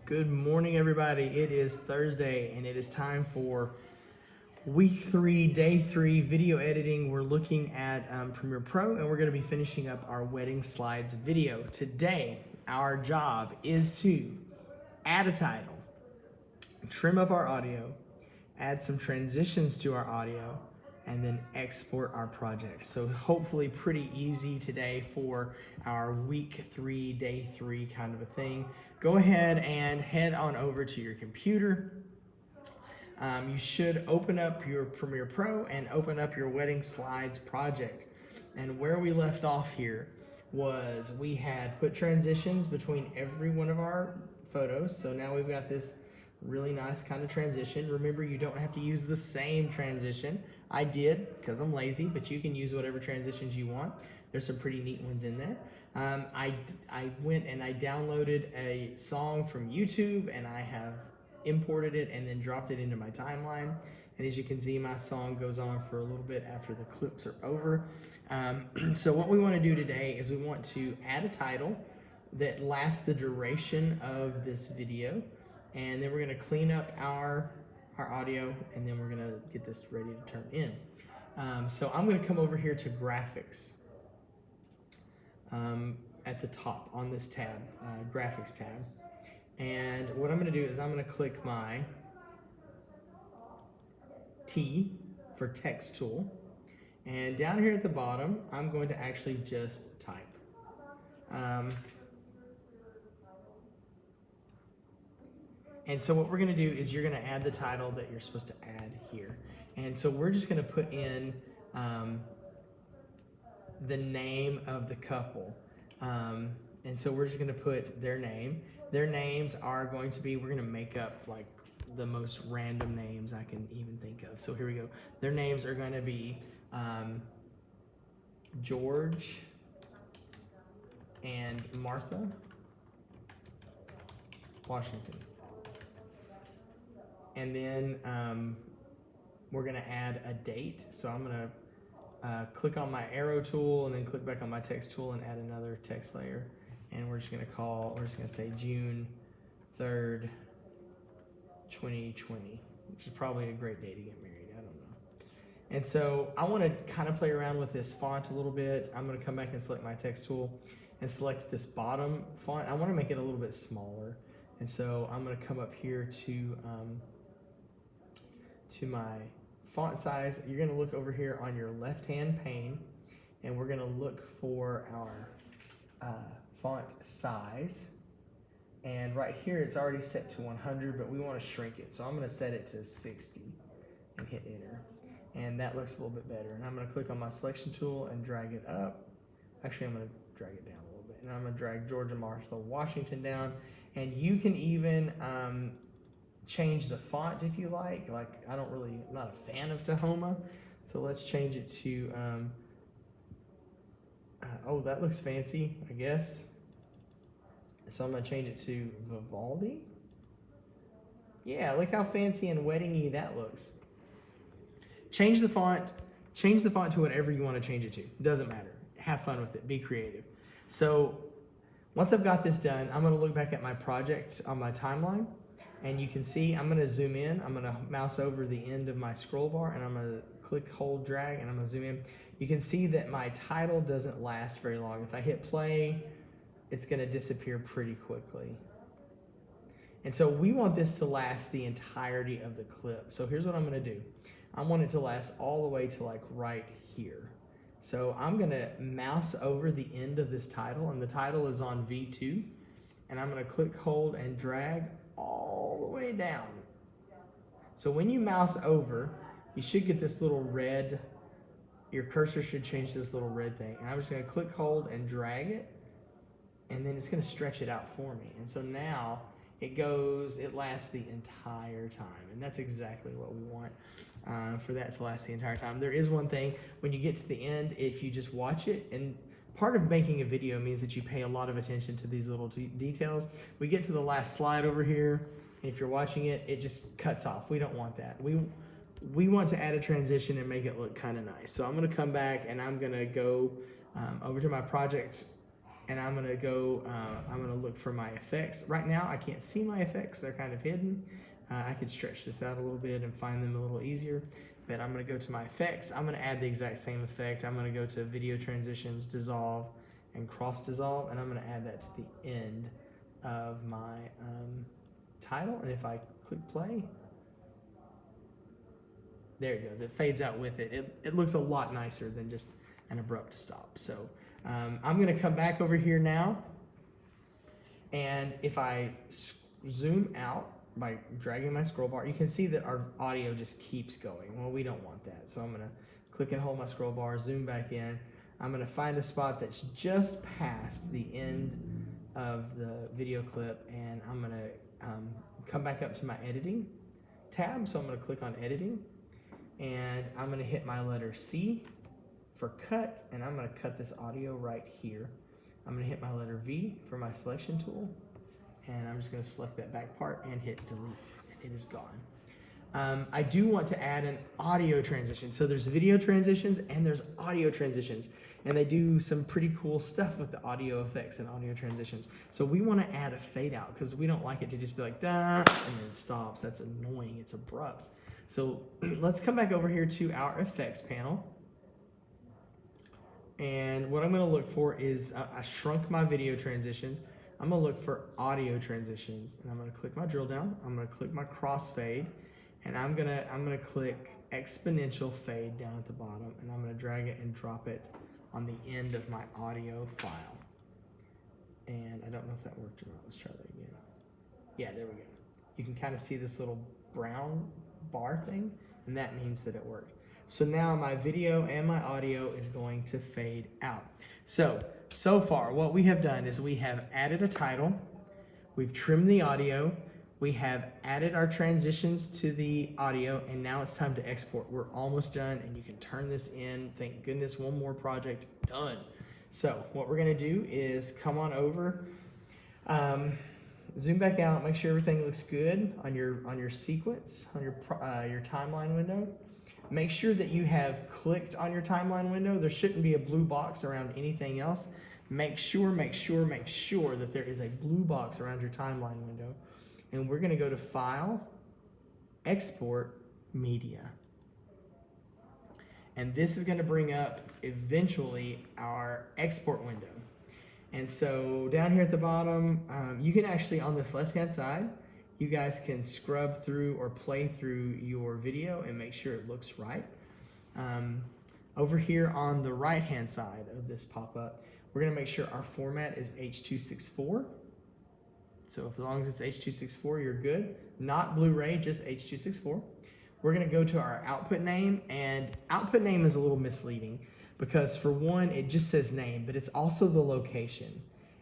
Good morning, everybody. It is Thursday, and it is time for week 3, day 3 video editing. We're looking at Premiere Pro, and we're going to be finishing up our wedding slides video. Today, our job is to add a title, trim up our audio, add some transitions to our audio, and then export our project. So hopefully pretty easy today for our week 3, day 3 kind of a thing. Go ahead and head on over to your computer. You should open up your Premiere Pro and open up your wedding slides project. And where we left off here was we had put transitions between every one of our photos. So now we've got this really nice kind of transition. Remember, you don't have to use the same transition. I did because I'm lazy, but you can use whatever transitions you want. There's some pretty neat ones in there. I went and I downloaded a song from YouTube, and I have imported it and then dropped it into my timeline. And as you can see, my song goes on for a little bit after the clips are over. So what we want to do today is we want to add a title that lasts the duration of this video. And then we're going to clean up our audio, and then we're going to get this ready to turn in. So I'm going to come over here to graphics at the top on this tab, graphics tab. And what I'm going to do is I'm going to click my T for text tool. And down here at the bottom, I'm going to actually just type. And so what we're going to do is you're going to add the title that you're supposed to add here. And so we're just going to put in the name of the couple. And so we're just going to put their name. Their names are going to be, we're going to make up like the most random names I can even think of. So here we go. Their names are going to be George and Martha Washington. And then we're going to add a date. So I'm going to click on my arrow tool and then click back on my text tool and add another text layer. And we're just going to say June 3rd, 2020, which is probably a great day to get married. I don't know. And so I want to kind of play around with this font a little bit. I'm going to come back and select my text tool and select this bottom font. I want to make it a little bit smaller. And so I'm going to come up here to my font size. You're going to look over here on your left-hand pane, and we're going to look for our font size. And right here, it's already set to 100, but we want to shrink it. So I'm going to set it to 60 and hit enter. And that looks a little bit better. And I'm going to click on my selection tool and drag it up. Actually, I'm going to drag it down a little bit. And I'm going to drag George and Martha Washington down. And you can even change the font if you like. I'm not a fan of Tahoma. So let's change it to, oh, that looks fancy, I guess. So I'm going to change it to Vivaldi. Yeah, look how fancy and wedding-y that looks. Change the font to whatever you want to change it to. It doesn't matter. Have fun with it. Be creative. So once I've got this done, I'm going to look back at my project on my timeline, and you can see I'm going to zoom in. I'm going to mouse over the end of my scroll bar, and I'm going to click, hold, drag, and I'm going to zoom in. You can see that my title doesn't last very long. If I hit play, it's going to disappear pretty quickly. And so we want this to last the entirety of the clip. So here's what I'm going to do. I want it to last all the way to like right here. So I'm going to mouse over the end of this title, and the title is on V2. And I'm going to click, hold, and drag all the way down. So when you mouse over, you should get this little red, your cursor should change this little red thing. And I'm just going to click, hold, and drag it. And then it's going to stretch it out for me. And so now it lasts the entire time. And that's exactly what we want for that to last the entire time. There is one thing, when you get to the end, if you just watch it, and part of making a video means that you pay a lot of attention to these little details. We get to the last slide over here, and if you're watching it, it just cuts off. We don't want that. We want to add a transition and make it look kind of nice. So I'm going to come back, and I'm going to go over to my project and I'm gonna go, I'm gonna look for my effects. Right now, I can't see my effects, they're kind of hidden. I could stretch this out a little bit and find them a little easier, but I'm gonna go to my effects. I'm gonna add the exact same effect. I'm gonna go to video transitions, dissolve, and cross dissolve, and I'm gonna add that to the end of my title. And if I click play, there it goes. It fades out with it. It looks a lot nicer than just an abrupt stop. So I'm gonna come back over here now, and if I zoom out by dragging my scroll bar, you can see that our audio just keeps going. Well, we don't want that. So I'm gonna click and hold my scroll bar, zoom back in. I'm gonna find a spot that's just past the end of the video clip, and I'm gonna come back up to my editing tab. So I'm gonna click on editing, and I'm gonna hit my letter C for cut, and I'm gonna cut this audio right here. I'm gonna hit my letter V for my selection tool, and I'm just gonna select that back part and hit delete, and it is gone. I do want to add an audio transition. So there's video transitions and there's audio transitions, and they do some pretty cool stuff with the audio effects and audio transitions. So we want to add a fade out because we don't like it to just be like da and then stops. That's annoying. It's abrupt. So let's come back over here to our effects panel. And what I'm going to look for is I shrunk my video transitions. I'm going to look for audio transitions, and I'm going to click my drill down. I'm going to click my crossfade, and I'm going to click exponential fade down at the bottom, and I'm going to drag it and drop it on the end of my audio file. And I don't know if that worked or not. Let's try that again. Yeah, there we go. You can kind of see this little brown bar thing, and that means that it worked. So now my video and my audio is going to fade out. So far what we have done is we have added a title, we've trimmed the audio, we have added our transitions to the audio, and now it's time to export. We're almost done, and you can turn this in. Thank goodness, one more project done. So what we're gonna do is come on over, zoom back out, make sure everything looks good on your sequence, on your timeline window. Make sure that you have clicked on your timeline window. There shouldn't be a blue box around anything else. Make sure that there is a blue box around your timeline window. And we're gonna go to File, Export, Media. And this is gonna bring up eventually our export window. And so down here at the bottom, you can actually, on this left-hand side, you guys can scrub through or play through your video and make sure it looks right. Over here on the right-hand side of this pop-up, we're gonna make sure our format is H.264. So as long as it's H.264, you're good. Not Blu-ray, just H.264. We're gonna go to our output name, and output name is a little misleading because for one, it just says name, but it's also the location.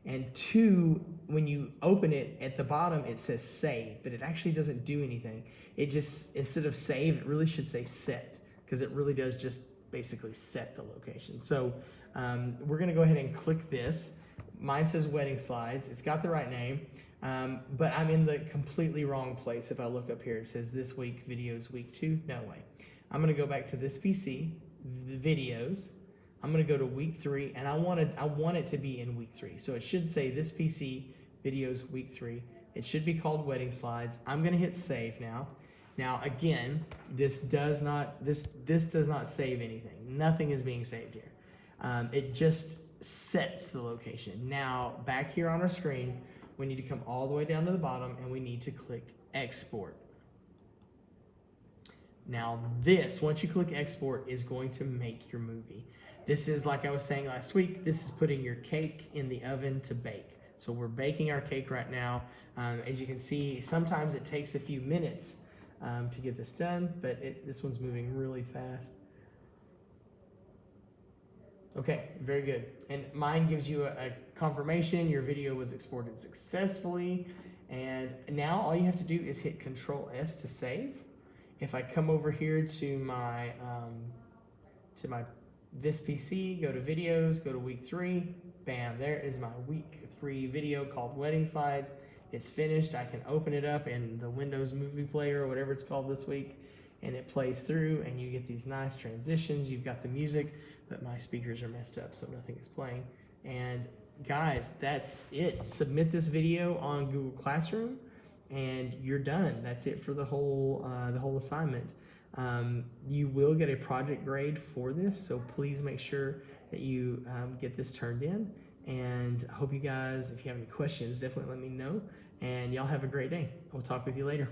And two, when you open it at the bottom, it says save, but it actually doesn't do anything. It just, instead of save, it really should say set, because it really does just basically set the location. So we're gonna go ahead and click this. Mine says Wedding Slides. It's got the right name, but I'm in the completely wrong place. If I look up here, it says this week, videos week 2. No way. I'm gonna go back to this PC, the videos. I'm gonna go to week 3, and I want it to be in week 3. So it should say this PC, videos week 3. It should be called Wedding Slides. I'm gonna hit save now. Now again, this does not save anything. Nothing is being saved here. It just sets the location. Now back here on our screen, we need to come all the way down to the bottom, and we need to click export. Now this, once you click export, is going to make your movie. This is, like I was saying last week, this is putting your cake in the oven to bake. So we're baking our cake right now. As you can see, sometimes it takes a few minutes to get this done, but this one's moving really fast. Okay, very good. And mine gives you a confirmation your video was exported successfully. And now all you have to do is hit Control-S to save. If I come over here to my this PC, go to videos, go to week 3, bam, there is my week 3 video called Wedding Slides. It's finished. I can open it up in the Windows Movie Player or whatever it's called this week, and it plays through, and you get these nice transitions. You've got the music, but my speakers are messed up, so nothing is playing. And guys, that's it. Submit this video on Google Classroom, and you're done. That's it for the whole assignment. You will get a project grade for this, so please make sure that you get this turned in. And I hope you guys, if you have any questions, definitely let me know. And y'all have a great day. We'll talk with you later.